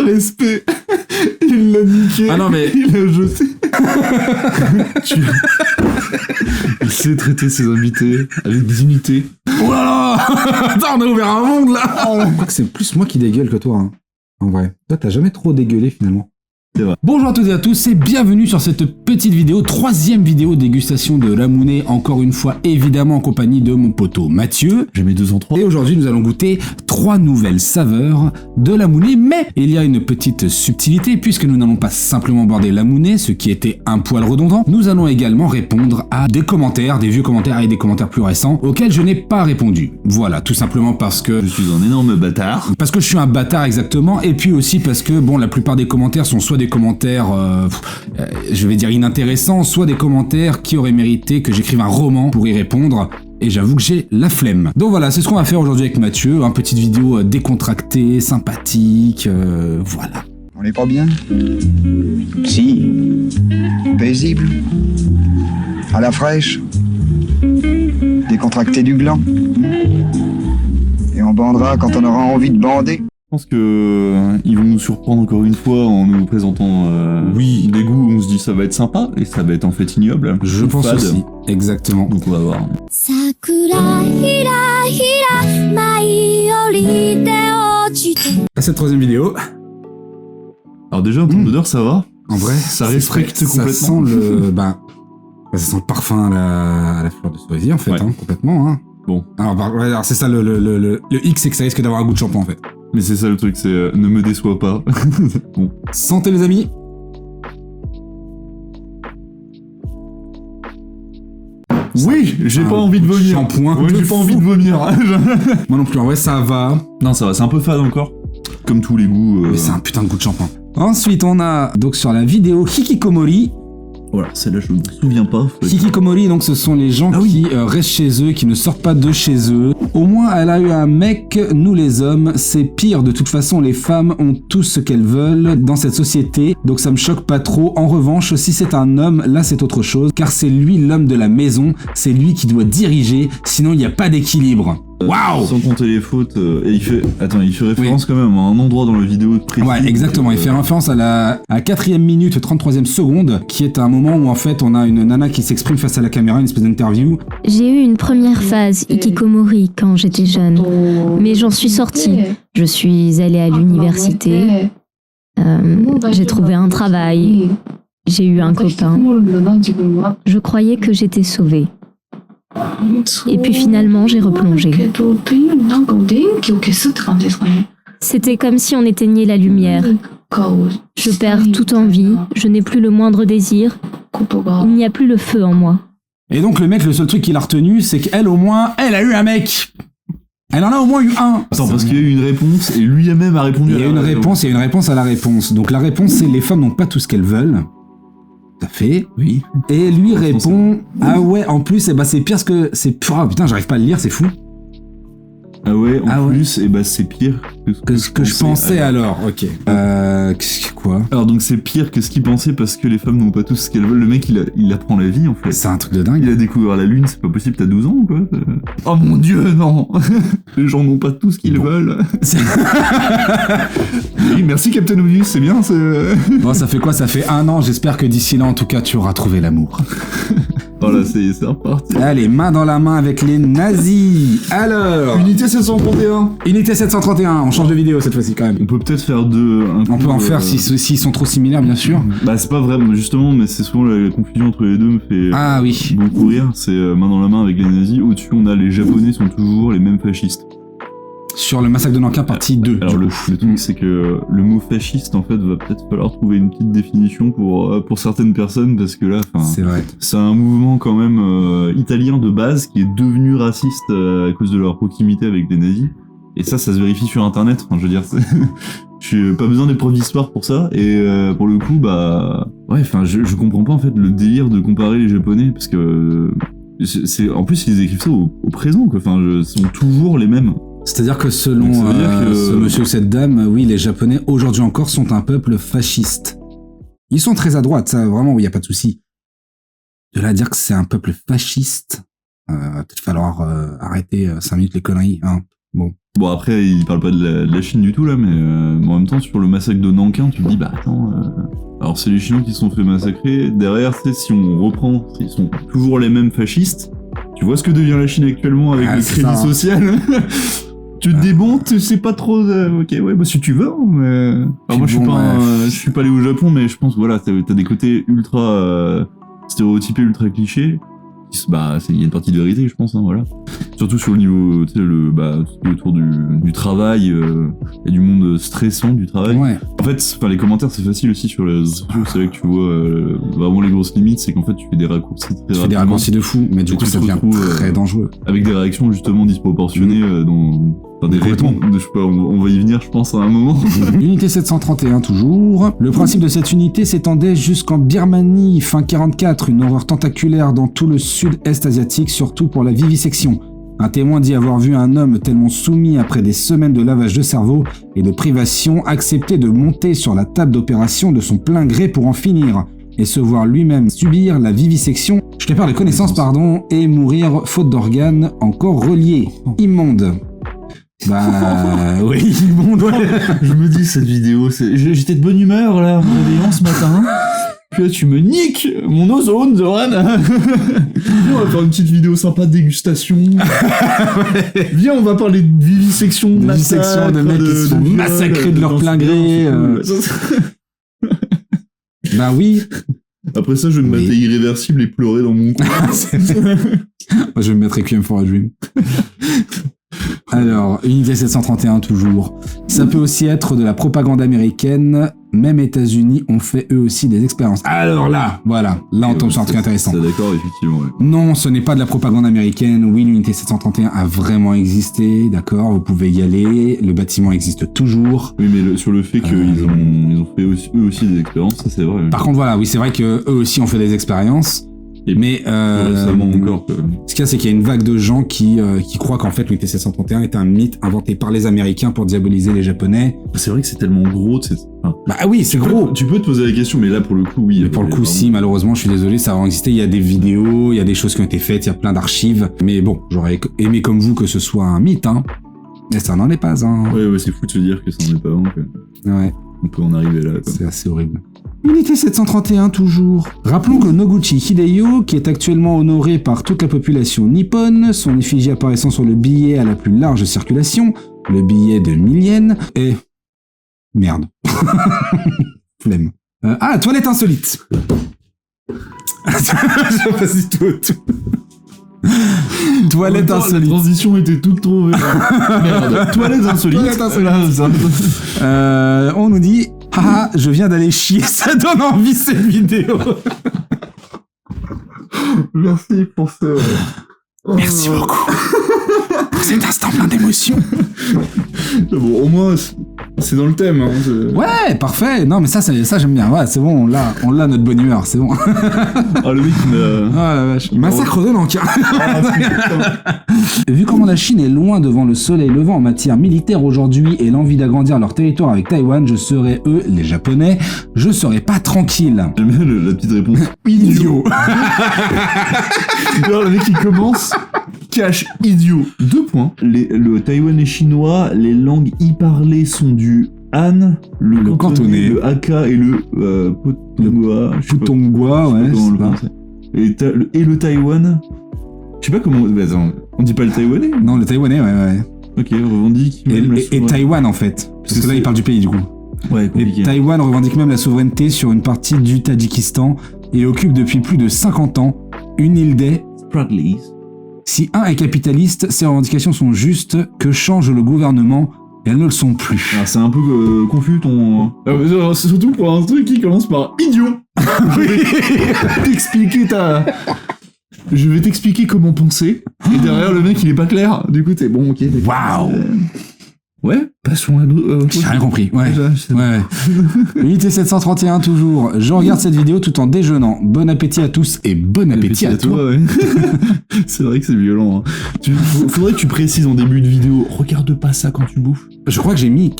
Respect. Il l'a niqué. Ah non, mais... Il l'a jeté. Il sait traiter ses invités avec dignité. Oh là là. Attends, on a ouvert un monde, là. Je crois que c'est plus moi qui dégueule que toi, hein. En vrai. Toi, t'as jamais trop dégueulé, finalement. C'est vrai. Bonjour à toutes et à tous et bienvenue sur cette petite vidéo, troisième vidéo dégustation de Lamounet, encore une fois évidemment en compagnie de mon poteau Mathieu. J'ai mes 2 en 3. Et aujourd'hui nous allons goûter 3 nouvelles saveurs de Lamounet, mais il y a une petite subtilité puisque nous n'allons pas simplement boire Lamounet, ce qui était un poil redondant, nous allons également répondre à des commentaires, des vieux commentaires et des commentaires plus récents auxquels je n'ai pas répondu. Voilà, tout simplement parce que... Je suis un énorme bâtard. Parce que je suis un bâtard exactement, et puis aussi parce que bon, la plupart des commentaires sont soit des commentaires, je vais dire inintéressants, soit des commentaires qui auraient mérité que j'écrive un roman pour y répondre. Et j'avoue que j'ai la flemme. Donc voilà, c'est ce qu'on va faire aujourd'hui avec Mathieu, une petite vidéo décontractée, sympathique, voilà. On n'est pas bien? Si. Paisible. À la fraîche. Décontracté du gland. Et on bandera quand on aura envie de bander. Je pense que ils vont nous surprendre encore une fois en nous présentant des goûts où on se dit ça va être sympa et ça va être en fait ignoble. Je pense fade. aussi, exactement. Donc on va voir. À cette troisième vidéo, Alors déjà en termes d'odeur ça va. en vrai, Ça c'est respecte vrai, complètement. Ça sent ça sent le parfum à la fleur de cerisier en fait, Ouais. hein, complètement. Hein. Bon. Alors c'est ça le X, c'est que ça risque d'avoir un goût de shampoing en fait. Mais c'est ça le truc, c'est ne me déçois pas. Bon. Santé les amis. Oui, j'ai pas envie de vomir. Shampoing. Ouais, de j'ai pas fou. envie de vomir. Moi non plus, en vrai ça va. Non, ça va, c'est un peu fade encore. Comme tous les goûts. Mais c'est un putain de goût de shampoing. Ensuite on a donc sur la vidéo Hikikomori. Voilà, celle-là je me souviens pas. Hikikomori, donc ce sont les gens Ah oui. qui restent chez eux, qui ne sortent pas de chez eux. Au moins elle a eu un mec, nous les hommes, c'est pire. De toute façon les femmes ont tout ce qu'elles veulent dans cette société, donc ça me choque pas trop. En revanche, si c'est un homme, là c'est autre chose, car c'est lui l'homme de la maison, c'est lui qui doit diriger, sinon il n'y a pas d'équilibre. Waouh! Sans compter les fautes, et il fait référence quand même à un endroit dans la vidéo précis. Ouais, exactement. Il fait référence à la 4e minute, 33e seconde, qui est un moment où en fait on a une nana qui s'exprime face à la caméra, une espèce d'interview. J'ai eu une première phase Hikikomori quand j'étais jeune, mais j'en suis sortie. Je suis allée à l'université, j'ai trouvé un travail, j'ai eu un copain. Je croyais que j'étais sauvée. Et puis finalement, j'ai replongé. C'était comme si on éteignait la lumière. Je perds toute envie, je n'ai plus le moindre désir, il n'y a plus le feu en moi. Et donc le mec, le seul truc qu'il a retenu, c'est qu'elle au moins, elle a eu un mec. Elle en a au moins eu un. Attends, parce qu'il y a eu une réponse et lui-même a répondu Il y a une réponse, il y a une réponse à la réponse. Donc la réponse, c'est les femmes n'ont pas tout ce qu'elles veulent. Tout à fait. Oui. Et lui répond, ah ouais, en plus, eh ben, c'est pire que c'est. Oh putain, j'arrive pas à le lire, c'est fou. Ah ouais, Ah en ouais. plus, et bah c'est pire Que ce que je pensais alors, ok. Quoi? Alors donc c'est pire que ce qu'il pensait parce que les femmes n'ont pas tout ce qu'elles veulent. Le mec il apprend la vie en fait. C'est un truc de dingue. Il a découvert la lune, c'est pas possible, t'as 12 ans ou quoi? Oh mon dieu, non. Les gens n'ont pas tout ce qu'ils veulent. Oui, merci Captain Obvious, c'est bien. Bon, ça fait quoi? Ça fait 1 an, j'espère que d'ici là, en tout cas, tu auras trouvé l'amour. Voilà, c'est reparti. Allez, main dans la main avec les nazis. Alors, Unité 731. unité 731, on change de vidéo cette fois-ci quand même. On peut peut-être faire deux. On peut en faire s'ils sont trop similaires, bien sûr. Bah c'est pas vrai, justement, mais c'est souvent la confusion entre les deux me fait Ah oui. beaucoup rire. C'est main dans la main avec les nazis. Au-dessus, on a les Japonais sont toujours les mêmes fascistes. Sur le massacre de Nankin, partie 2. Alors du le coup. truc c'est que le mot fasciste en fait va peut-être falloir trouver une petite définition pour certaines personnes parce que là, C'est vrai. c'est un mouvement quand même italien de base qui est devenu raciste à cause de leur proximité avec les nazis. Et ça se vérifie sur internet. Enfin, je veux dire, je pas besoin d'épreuves d'histoire pour ça. Et pour le coup, bah ouais, enfin, je comprends pas en fait le délire de comparer les Japonais parce que en plus ils écrivent ça au présent quoi. Enfin, sont toujours les mêmes. C'est-à-dire que selon Donc, ça veut dire que- ce monsieur ou cette dame, oui, les Japonais, aujourd'hui encore, sont un peuple fasciste. Ils sont très à droite, ça, vraiment, il n'y a pas de souci. De là à dire que c'est un peuple fasciste, peut-être falloir arrêter 5 minutes les conneries. Hein. Bon, après, il parle pas de la Chine du tout, là, mais en même temps, sur le massacre de Nankin, tu te dis, bah attends, alors c'est les Chinois qui se sont fait massacrer. Derrière, si on reprend, ils sont toujours les mêmes fascistes. Tu vois ce que devient la Chine actuellement avec le crédit social. Tu te débontes, tu sais pas trop. Ok, ouais, bah si tu veux. Hein, mais... Alors moi, je suis pas allé au Japon, mais je pense, voilà, t'as des côtés ultra stéréotypés, ultra clichés. Bah, il y a une partie de vérité, je pense, hein, voilà. Surtout sur le niveau, tu sais, tout autour du travail et du monde stressant du travail. Ouais. En fait, les commentaires, c'est facile aussi sur les réseaux sociaux. C'est vrai que tu vois vraiment les grosses limites, c'est qu'en fait, tu fais des raccourcis très rapidement. Tu fais des raccourcis de fou, mais du coup, ça devient très dangereux. Avec des réactions justement disproportionnées dans des réponses. Je sais pas, on va y venir, je pense, à un moment. Unité 731 toujours. Le principe de cette unité s'étendait jusqu'en Birmanie, fin 44, une horreur tentaculaire dans tout le sud-est asiatique, surtout pour la vivisection. Un témoin dit avoir vu un homme tellement soumis après des semaines de lavage de cerveau et de privation accepter de monter sur la table d'opération de son plein gré pour en finir, et se voir lui-même subir la vivisection, je prépare les connaissances, et mourir faute d'organes encore reliés. Immonde. Bah oui, immonde, ouais. Je me dis, cette vidéo, j'étais de bonne humeur là, en me réveillant ce matin. Puis là, tu me niques mon ozone, Zoran. On va faire une petite vidéo sympa de dégustation. Viens, on va parler de vivisection, de massacre, de mecs qui se font massacrer de leur plein gré. Bah oui. Après ça, je vais me mettre Irréversible et pleurer dans mon coin. Moi, je vais me mettre Requiem for a Dream. Alors, Unité 731 toujours. Ça peut aussi être de la propagande américaine. Même États-Unis ont fait eux aussi des expériences. Alors là, voilà, là on tombe sur un truc intéressant. C'est d'accord, effectivement. Ouais. Non, ce n'est pas de la propagande américaine. Oui, l'Unité 731 a vraiment existé, d'accord, vous pouvez y aller. Le bâtiment existe toujours. Oui, mais sur le fait qu'ils ont fait eux aussi des expériences, ça c'est vrai. Par contre, voilà, oui, c'est vrai que eux aussi ont fait des expériences. Mais récemment encore. Ce qu'il y a, c'est qu'il y a une vague de gens qui croient qu'en fait l'unité 731 est un mythe inventé par les Américains pour diaboliser les Japonais. C'est vrai que c'est tellement gros. Bah oui, c'est gros. Tu peux te poser la question, mais là pour le coup, oui. Mais pour le coup, si, malheureusement, je suis désolé, ça a vraiment existé. Il y a des vidéos, il y a des choses qui ont été faites, il y a plein d'archives. Mais bon, j'aurais aimé comme vous que ce soit un mythe, hein. Mais ça n'en est pas, hein. Ouais, c'est fou de se dire que ça n'en est pas un. Ouais. On peut en arriver là, quoi. C'est assez horrible. Unité 731 toujours. Rappelons que Noguchi Hideyo, qui est actuellement honoré par toute la population nippone, son effigie apparaissant sur le billet à la plus large circulation, le billet de 1000 yens, est... Merde. Flemme. Toilette insolite. Je passe tout. Toilette insolite. La transition était toute trouvée. Merde. Toilette insolite. On nous dit... Ah, je viens d'aller chier, ça donne envie cette vidéo. Merci pour ça. Merci beaucoup pour cet instant plein d'émotions. Bon, au moins, c'est dans le thème. Hein, ouais, parfait. Non, mais ça j'aime bien. Ouais, c'est bon, on l'a notre bonne humeur, c'est bon. Ah, le mec, ah la vache. Massacre de Nankin. Vu comment la Chine est loin devant le soleil levant en matière militaire aujourd'hui et l'envie d'agrandir leur territoire avec Taïwan, je serais eux, les Japonais, je serais pas tranquille. J'aime bien la petite réponse. Idiot. Alors, le mec qui commence, cache idiot. 2 points. Le taïwanais chinois, les langues y parlées sont du Han, le cantonais, le Hakka et le Putonghua. Putonghua, ouais. Et le Taïwan. Je sais pas comment. Attends, on dit pas le taïwanais? Non, le taïwanais, ouais. Ok, revendique. Et Taïwan en fait. Parce que là, il parle du pays du coup. Ouais, compliqué. Et Taïwan revendique même la souveraineté sur une partie du Tadjikistan et occupe depuis plus de 50 ans une île des Spraglies. Si un est capitaliste, ses revendications sont justes, que change le gouvernement, elles ne le sont plus. Ah, c'est un peu confus ton... c'est surtout pour un truc qui commence par idiot. Je vais t'expliquer comment penser, et derrière le mec il est pas clair, du coup t'es bon, ok. Waouh. Ouais, passons à d'autres. J'ai rien compris, ouais. Unité 731 toujours. Je regarde cette vidéo tout en déjeunant. Bon appétit à tous et bon appétit à toi. Ouais. C'est vrai que c'est violent. Hein. Faudrait que tu précises en début de vidéo, regarde pas ça quand tu bouffes. Je crois que j'ai mis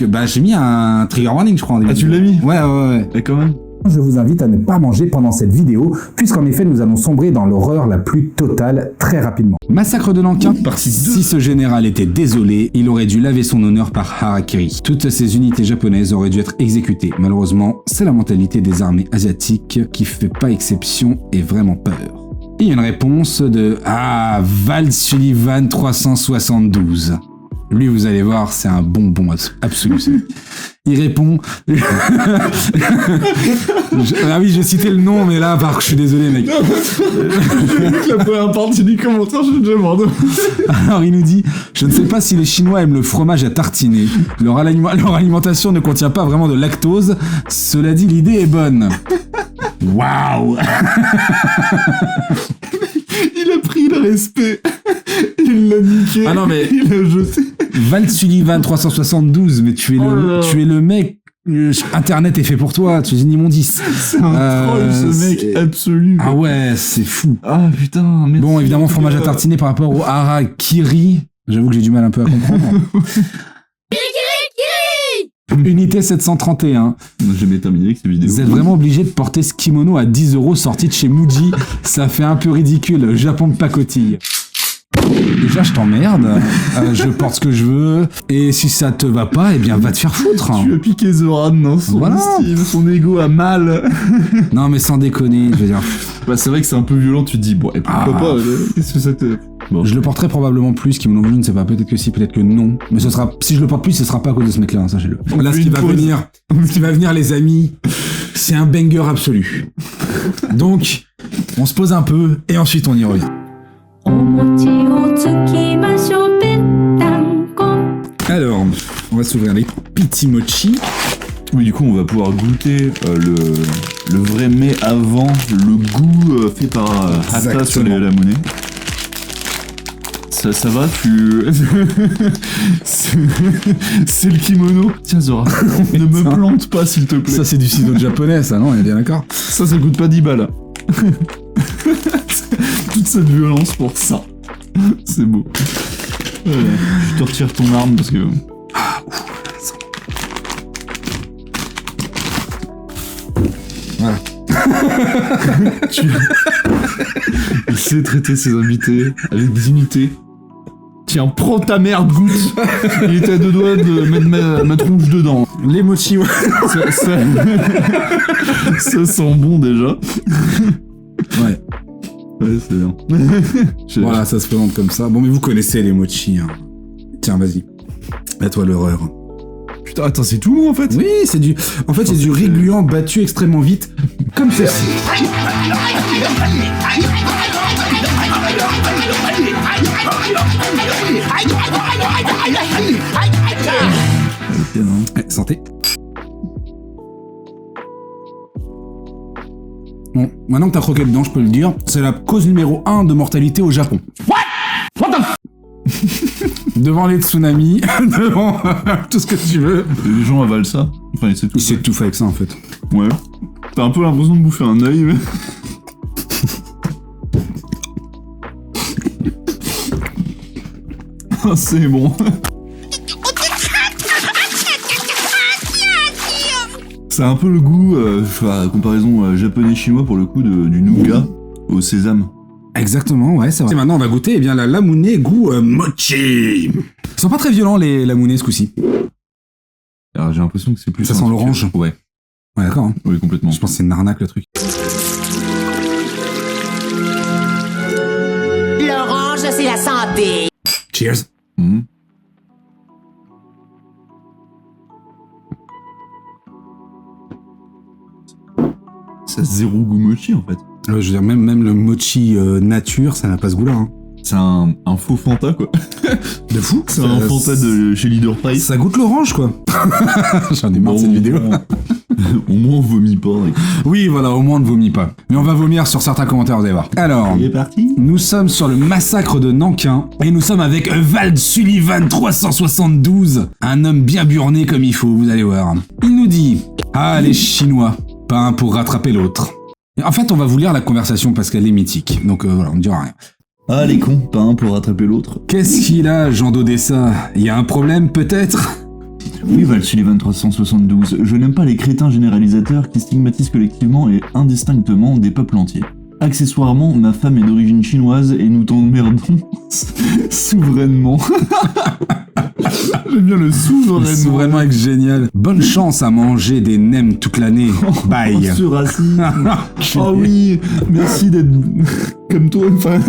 un trigger warning, je crois. En début tu l'as mis? Ouais. Mais quand même. Je vous invite à ne pas manger pendant cette vidéo, puisqu'en effet nous allons sombrer dans l'horreur la plus totale très rapidement. Massacre de Nankin, Partie 2. si ce général était désolé, il aurait dû laver son honneur par harakiri. Toutes ces unités japonaises auraient dû être exécutées. Malheureusement, c'est la mentalité des armées asiatiques qui fait pas exception et vraiment peur. Il y a une réponse de Val Sullivan 372. Lui, vous allez voir, c'est un bonbon absolu. Il répond... Ah oui, j'ai cité le nom, mais là, par contre, je suis désolé, mec. La première partie du commentaire, je déjà mort. Alors, il nous dit « Je ne sais pas si les Chinois aiment le fromage à tartiner. Leur alimentation ne contient pas vraiment de lactose. Cela dit, l'idée est bonne. » Waouh. Il a pris le respect. Il l'a niqué. Ah non, mais... Il l'a jeté. Val Sullivan 372, mais tu es le mec... Internet est fait pour toi, tu es une immondice. C'est un troll, ce mec, absolu. Ah ouais, c'est fou. Ah putain, merci. Bon, évidemment, fromage à tartiner par rapport au harakiri. J'avoue que j'ai du mal un peu à comprendre. Unité 731. J'ai jamais terminé avec ces vidéos. Vous êtes vraiment obligé de porter ce kimono à 10 € sorti de chez Muji. Ça fait un peu ridicule. Japon de pacotille. Déjà, je t'emmerde. Je porte ce que je veux. Et si ça te va pas, eh bien, va te faire foutre. Tu as piqué Zoran dans son style, son ego a mal. Non, mais sans déconner, je veux dire. Bah, c'est vrai que c'est un peu violent, tu te dis, bon, et pourquoi pas, qu'est-ce que ça te... Bon. Je le porterai probablement plus, kimono, je ne sais pas, peut-être que si, peut-être que non. Mais ce sera, si je le porte plus, ce sera pas à cause de ce mec-là, hein, sachez-le. Là, ce qui va venir, les amis, c'est un banger absolu. Donc, on se pose un peu, et ensuite on y revient. Alors, on va s'ouvrir les pitimochi. Oui, du coup, on va pouvoir goûter le vrai mets avant le goût fait par Hata sur la monnaie. Ça va, c'est le kimono. Tiens, Zora, ne me plante pas, s'il te plaît. Ça, c'est du sino japonais, ça, non? On est bien d'accord? Ça coûte pas 10 balles. Toute cette violence pour ça. C'est beau. Je te retire ton arme parce que... Voilà. Il sait traiter ses invités avec dignité. Tiens, prends ta merde, goûte. Il était à deux doigts de mettre ma tronche dedans. Les mochi, ouais. Ça sent bon déjà. Ouais. Ouais, c'est bien. Voilà, ça se présente comme ça. Bon, mais vous connaissez les mochi. Hein. Tiens, vas-y. À toi l'horreur. Putain, attends, c'est tout mou en fait? Oui, c'est du... En fait, c'est du riz gluant battu extrêmement vite, comme ceci. Santé. Bon, maintenant que t'as croqué dedans, je peux le dire, c'est la cause numéro 1 de mortalité au Japon. What the devant les tsunamis, devant tout ce que tu veux. Les gens avalent ça. Enfin, ils s'étouffent avec ça en fait. Ouais. T'as un peu l'impression de bouffer un œil, mais... C'est bon. C'est un peu le goût, comparaison japonais-chinois pour le coup, du nougat au sésame. Exactement, ouais, c'est vrai. Et maintenant, on va goûter bien la lamune goût mochi. Ils sont pas très violents, les lamunés, ce coup-ci. Alors, j'ai l'impression que c'est plus... Ça sent l'orange. Ouais. Ouais, d'accord. Hein. Oui, complètement. Je pense que c'est une arnaque, le truc. L'orange, c'est la santé. Cheers. Mmh. Ça a zéro goût mochi, en fait. Je veux dire, même le mochi nature, ça n'a pas ce goût-là. Hein. C'est un faux Fanta, quoi. De fou. C'est un Fanta de chez Leader Price. Ça goûte l'orange, quoi. J'en ai marre de cette vidéo. Au moins, on vomit pas. Oui, voilà, au moins, on ne vomit pas. Mais on va vomir sur certains commentaires, vous allez voir. Alors, il est parti. Nous sommes sur le massacre de Nankin, et nous sommes avec Val Sullivan 372, un homme bien burné comme il faut, vous allez voir. Il nous dit « Ah, les Chinois, pas un pour rattraper l'autre. » En fait, on va vous lire la conversation parce qu'elle est mythique, donc voilà, on ne dira rien. Ah, les cons, pas un pour rattraper l'autre. Qu'est-ce qu'il a, Jean d'Odessa? Il y a un problème, peut-être? Oui, Val Sullivan 372, je n'aime pas les crétins généralisateurs qui stigmatisent collectivement et indistinctement des peuples entiers. Accessoirement, ma femme est d'origine chinoise et nous t'emmerdons souverainement. J'aime bien le souverainement. Souverainement est génial. Bonne chance à manger des nems toute l'année. Bye. Ce racisme. Oh oui, merci d'être comme toi. Enfin,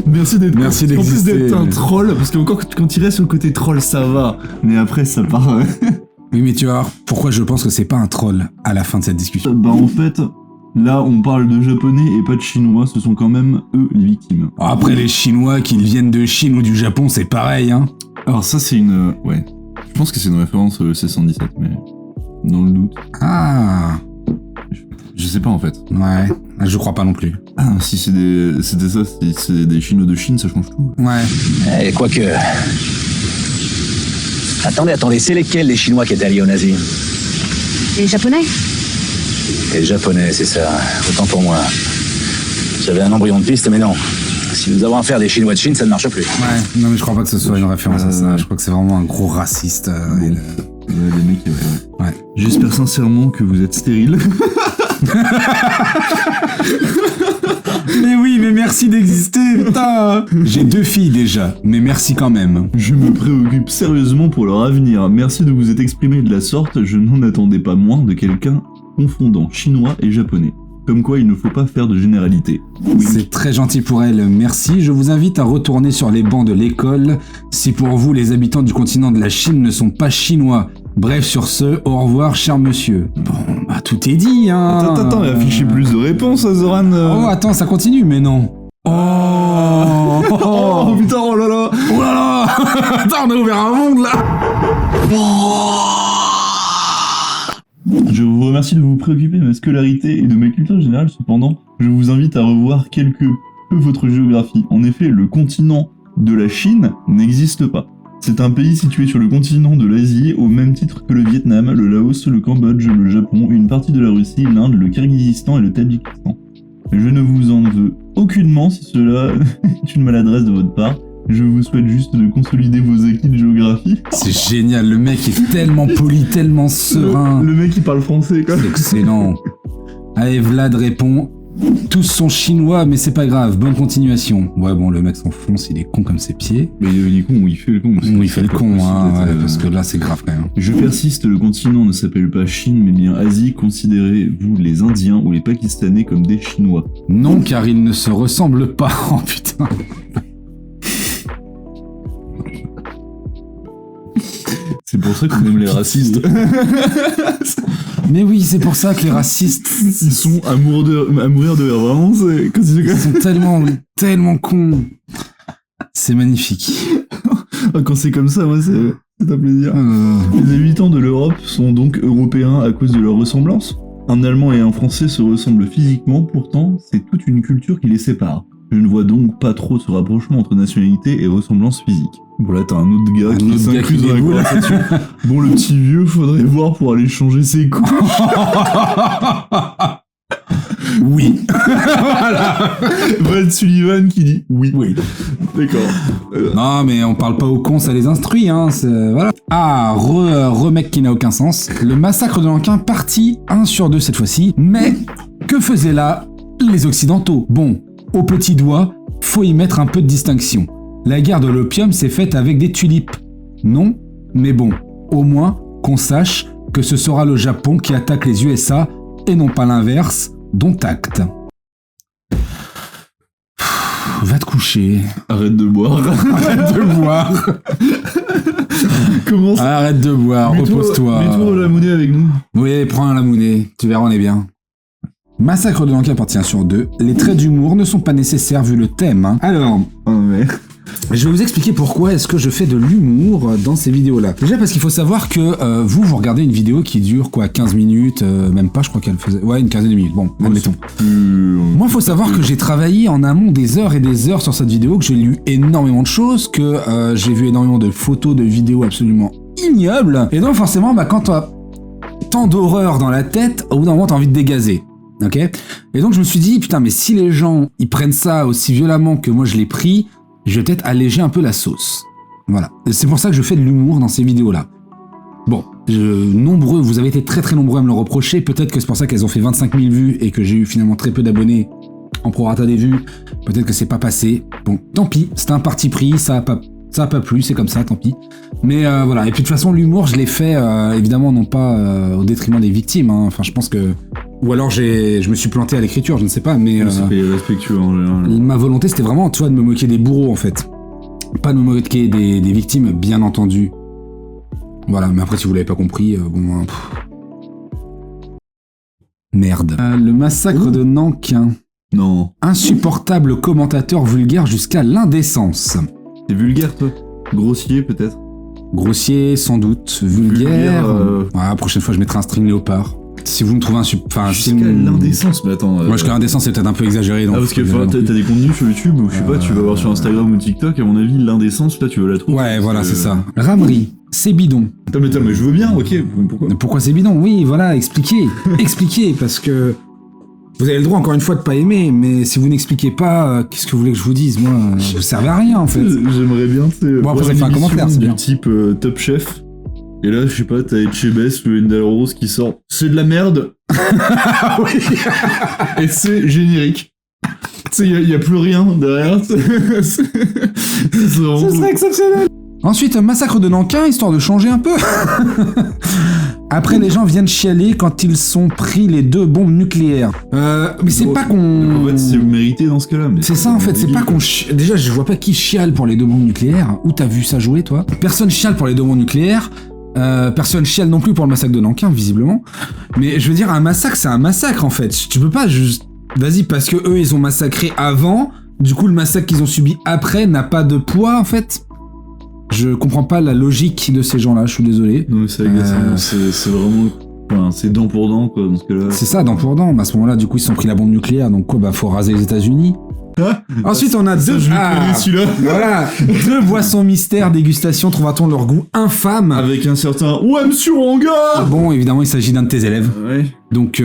merci Merci en plus d'exister. d'être un troll, parce qu'encore quand il reste sur le côté troll, ça va. Mais après, ça part. Oui, mais tu vois, pourquoi je pense que c'est pas un troll à la fin de cette discussion? Bah en fait, là on parle de japonais et pas de chinois, ce sont quand même eux les victimes. Après, les Chinois, qu'ils viennent de Chine ou du Japon, c'est pareil, hein. Alors ça c'est une... ouais. Je pense que c'est une référence au C-117, mais... dans le doute. Ah, Je sais pas en fait. ouais, je crois pas non plus. Ah, si c'était ça, si c'est des Chinois de Chine, ça change tout. Ouais. Eh, quoique... Attendez, c'est lesquels les Chinois qui étaient alliés aux nazis? Les Japonais? Les Japonais, c'est ça. Autant pour moi. J'avais un embryon de piste, mais non. Si nous avons affaire à des Chinois de Chine, ça ne marche plus. Ouais, non mais je crois pas que ce soit une référence à ça, je crois que c'est vraiment un gros raciste. Bon. Les mecs, ouais. Ouais. J'espère sincèrement que vous êtes stérile. Mais oui, mais merci d'exister, putain. J'ai 2 filles déjà, mais merci quand même. Je me préoccupe sérieusement pour leur avenir. Merci de vous être exprimé de la sorte, je n'en attendais pas moins de quelqu'un confondant chinois et japonais. Comme quoi il ne faut pas faire de généralité. Oui. C'est très gentil pour elle, merci. Je vous invite à retourner sur les bancs de l'école si pour vous les habitants du continent de la Chine ne sont pas chinois. Bref, sur ce, au revoir, cher monsieur. Bon, bah tout est dit, hein. Attends, affichez plus de réponses, Zoran. Oh, attends, ça continue, mais non. Oh, Oh putain, oh là là. oh là là. Attends, on a ouvert un monde, là. Je vous remercie de vous préoccuper de ma scolarité et de ma culture générale, cependant, je vous invite à revoir quelque peu votre géographie. En effet, le continent de la Chine n'existe pas. C'est un pays situé sur le continent de l'Asie, au même titre que le Vietnam, le Laos, le Cambodge, le Japon, une partie de la Russie, l'Inde, le Kirghizistan et le Tadjikistan. Je ne vous en veux aucunement si cela est une maladresse de votre part. Je vous souhaite juste de consolider vos acquis de géographie. C'est génial, le mec est tellement poli, tellement serein. Le mec il parle français quoi. C'est excellent. Allez, Vlad répond. Tous sont chinois, mais c'est pas grave, bonne continuation. Ouais, bon, le mec s'enfonce, il est con comme ses pieds. Mais il est con ou il fait le con. Oui, il fait le con, hein, ouais, parce que là, c'est grave quand même. Je persiste, le continent ne s'appelle pas Chine, mais bien Asie. Considérez-vous les Indiens ou les Pakistanais comme des Chinois? Non, car ils ne se ressemblent pas. Oh putain. C'est pour ça qu'on aime les racistes. Mais oui, c'est pour ça que les racistes, Ils sont à mourir de rire, vraiment. ils sont tellement cons. C'est magnifique. Quand c'est comme ça, moi, c'est un plaisir. Les habitants de l'Europe sont donc européens à cause de leur ressemblance. Un Allemand et un Français se ressemblent physiquement, pourtant, c'est toute une culture qui les sépare. Je ne vois donc pas trop ce rapprochement entre nationalité et ressemblance physique. Bon là t'as un autre gars qui s'inclut dans la conversation. Bon le petit vieux, faudrait voir pour aller changer ses couches. Oui. Voilà. Brad Sullivan qui dit oui. Oui. D'accord. Non, mais on parle pas aux cons, ça les instruit, hein. Voilà. Ah, remake qui n'a aucun sens. Le massacre de Nankin, partie 1 sur 2 cette fois-ci. Mais que faisaient là les Occidentaux? Bon, au petit doigt, faut y mettre un peu de distinction. La guerre de l'opium s'est faite avec des tulipes. Non, mais bon, au moins qu'on sache que ce sera le Japon qui attaque les USA et non pas l'inverse, dont acte. Va te coucher. Arrête de boire. Arrête de boire. Comment ça? Arrête de boire, repose-toi. Mets-toi la monnaie avec nous. Oui, prends la monnaie, tu verras, on est bien. Massacre de Nankin partie 1 sur 2. Les traits d'humour ne sont pas nécessaires vu le thème. Hein. Alors, Oh mais... je vais vous expliquer pourquoi est-ce que je fais de l'humour dans ces vidéos-là. Déjà parce qu'il faut savoir que vous regardez une vidéo qui dure quoi, 15 minutes, même pas, je crois qu'elle faisait... Ouais, une quinzaine de minutes, bon, admettons. Moi, il faut savoir que j'ai travaillé en amont des heures et des heures sur cette vidéo, que j'ai lu énormément de choses, que j'ai vu énormément de photos, de vidéos absolument ignobles. Et donc forcément, bah, quand t'as tant d'horreur dans la tête, au bout d'un moment, t'as envie de dégazer. Ok? Et donc je me suis dit, putain, mais si les gens, ils prennent ça aussi violemment que moi je l'ai pris, je vais peut-être alléger un peu la sauce. Voilà. Et c'est pour ça que je fais de l'humour dans ces vidéos-là. Bon, vous avez été très très nombreux à me le reprocher. Peut-être que c'est pour ça qu'elles ont fait 25 000 vues et que j'ai eu finalement très peu d'abonnés en prorata des vues. Peut-être que c'est pas passé. Bon, tant pis, c'était un parti pris, ça a pas plu, c'est comme ça, tant pis. Mais voilà, et puis de toute façon, l'humour, je l'ai fait évidemment non pas au détriment des victimes. Hein. Enfin, je pense que... Ou alors je me suis planté à l'écriture, je ne sais pas, mais... C'est respectueux en général. Ma volonté, c'était vraiment, tu vois, de me moquer des bourreaux, en fait. Pas de me moquer des victimes, bien entendu. Voilà, mais après, si vous l'avez pas compris, bon... Merde. Le massacre de Nankin. Non. Insupportable commentateur vulgaire jusqu'à l'indécence. C'est vulgaire, toi? Grossier, peut-être? Grossier, sans doute. Vulgaire. La prochaine fois, je mettrai un string léopard. Si vous me trouvez jusqu'à l'indécence, mais attends... Moi, jusqu'à l'indécence, c'est peut-être un peu exagéré. Donc parce que t'as des contenus sur YouTube, ou je sais pas, tu vas voir sur Instagram ou TikTok, à mon avis, l'indécence, là, tu vas la trouver. Ouais, voilà, c'est ça. Ramerie, c'est bidon. Attends, mais je veux bien, ok, pourquoi? Pourquoi c'est bidon? Oui, voilà, expliquez. Expliquez, parce que... Vous avez le droit, encore une fois, de pas aimer, mais si vous n'expliquez pas, qu'est-ce que vous voulez que je vous dise? Moi, vous servez à rien, en fait. J'aimerais bien, tu sais... Bon, après, ça fait un commentaire, c'est bien. Du type Top Chef, et là, je sais pas, t'as Etchebest ou Endal Rose qui sort « C'est de la merde !» Oui. Et c'est générique. Tu sais, y a plus rien derrière. Ce serait exceptionnel. Ensuite, massacre de Nankin, histoire de changer un peu. Après, les gens viennent chialer quand ils sont pris les 2 bombes nucléaires. Mais c'est pas qu'on... En fait, c'est mérité dans ce cas-là. C'est ça, en fait, c'est pas qu'on... Déjà, je vois pas qui chiale pour les 2 bombes nucléaires. Où t'as vu ça jouer, toi? Personne chiale pour les 2 bombes nucléaires. Personne chiale non plus pour le massacre de Nankin, visiblement. Mais je veux dire, un massacre, c'est un massacre, en fait. Tu peux pas juste... Vas-y, parce que eux, ils ont massacré avant, du coup, le massacre qu'ils ont subi après n'a pas de poids, en fait. Je comprends pas la logique de ces gens-là, je suis désolé. Non, mais c'est agaçant, c'est vraiment... Enfin, c'est dent pour dent, quoi, dans ce cas-là. C'est ça, dent pour dent. À ce moment-là, du coup, ils se sont pris la bombe nucléaire, donc quoi, bah, faut raser les États-Unis. Ensuite, on a voilà, 2 boissons mystères dégustation, trouvera-t-on leur goût infâme. Avec un certain « Ouais, monsieur Ranga !» Bon, évidemment, il s'agit d'un de tes élèves. Ouais. Donc,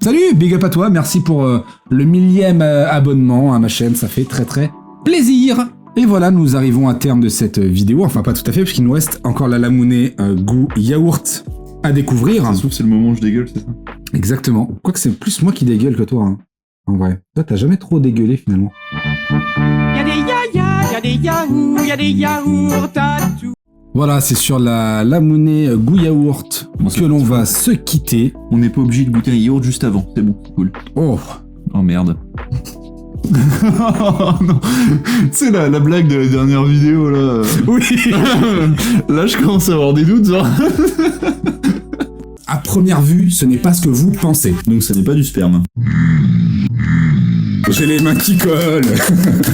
salut, big up à toi, merci pour le 1000e abonnement à ma chaîne, ça fait très très plaisir. Et voilà, nous arrivons à terme de cette vidéo, enfin pas tout à fait, parce qu'il nous reste encore la Lamounée goût yaourt à découvrir. Ça se trouve, c'est le moment où je dégueule, c'est ça? Exactement. Quoique c'est plus moi qui dégueule que toi, hein. En vrai. Toi, t'as jamais trop dégueulé, finalement. Y'a des yaya, y'a des yaourts à tout. Voilà, c'est sur la Lamounée goût yaourt que l'on va se quitter. On n'est pas obligé de goûter un yaourt juste avant, c'est bon, c'est cool. Oh merde. Non. Tu sais, la blague de la dernière vidéo, là. Oui. Là, je commence à avoir des doutes, genre. À première vue, ce n'est pas ce que vous pensez. Donc, ça n'est pas du sperme. J'ai les mains qui collent.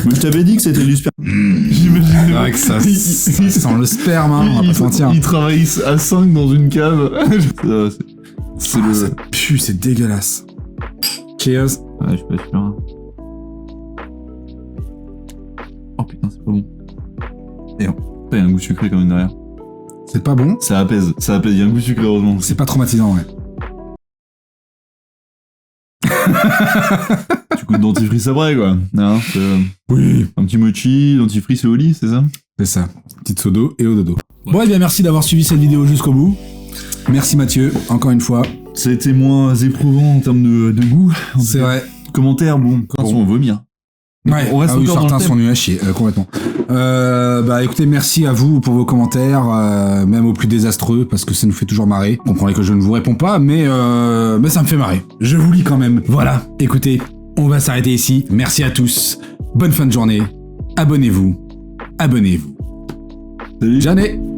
Mais je t'avais dit que c'était du sperme. J'imagine. C'est vrai que ça sent le sperme, hein, on va pas se mentir. Il travaille à 5 dans une cave. Ça pue, c'est dégueulasse. Cheers. Ouais, je suis pas sûr. Oh putain, c'est pas bon. Et il y a un goût sucré quand même derrière. C'est pas bon? Ça apaise, il y a un goût sucré heureusement. C'est pas traumatisant, ouais. Du coup, dentifrice après, quoi. Non, oui. Un petit mochi, dentifrice et au lit, c'est ça? C'est ça. Petite sodo et au dodo. Bon, et bien merci d'avoir suivi cette vidéo jusqu'au bout. Merci Mathieu, encore une fois. Ça a été moins éprouvant en termes de goût. C'est vrai. Commentaires, bon, on vomir. Ouais, on reste encore certains sont nuls à chier, complètement. Bah écoutez, merci à vous pour vos commentaires, même aux plus désastreux, parce que ça nous fait toujours marrer. Comprenez que je ne vous réponds pas, mais ça me fait marrer. Je vous lis quand même. Voilà, écoutez, on va s'arrêter ici. Merci à tous. Bonne fin de journée. Abonnez-vous. Abonnez-vous. Salut. Janet.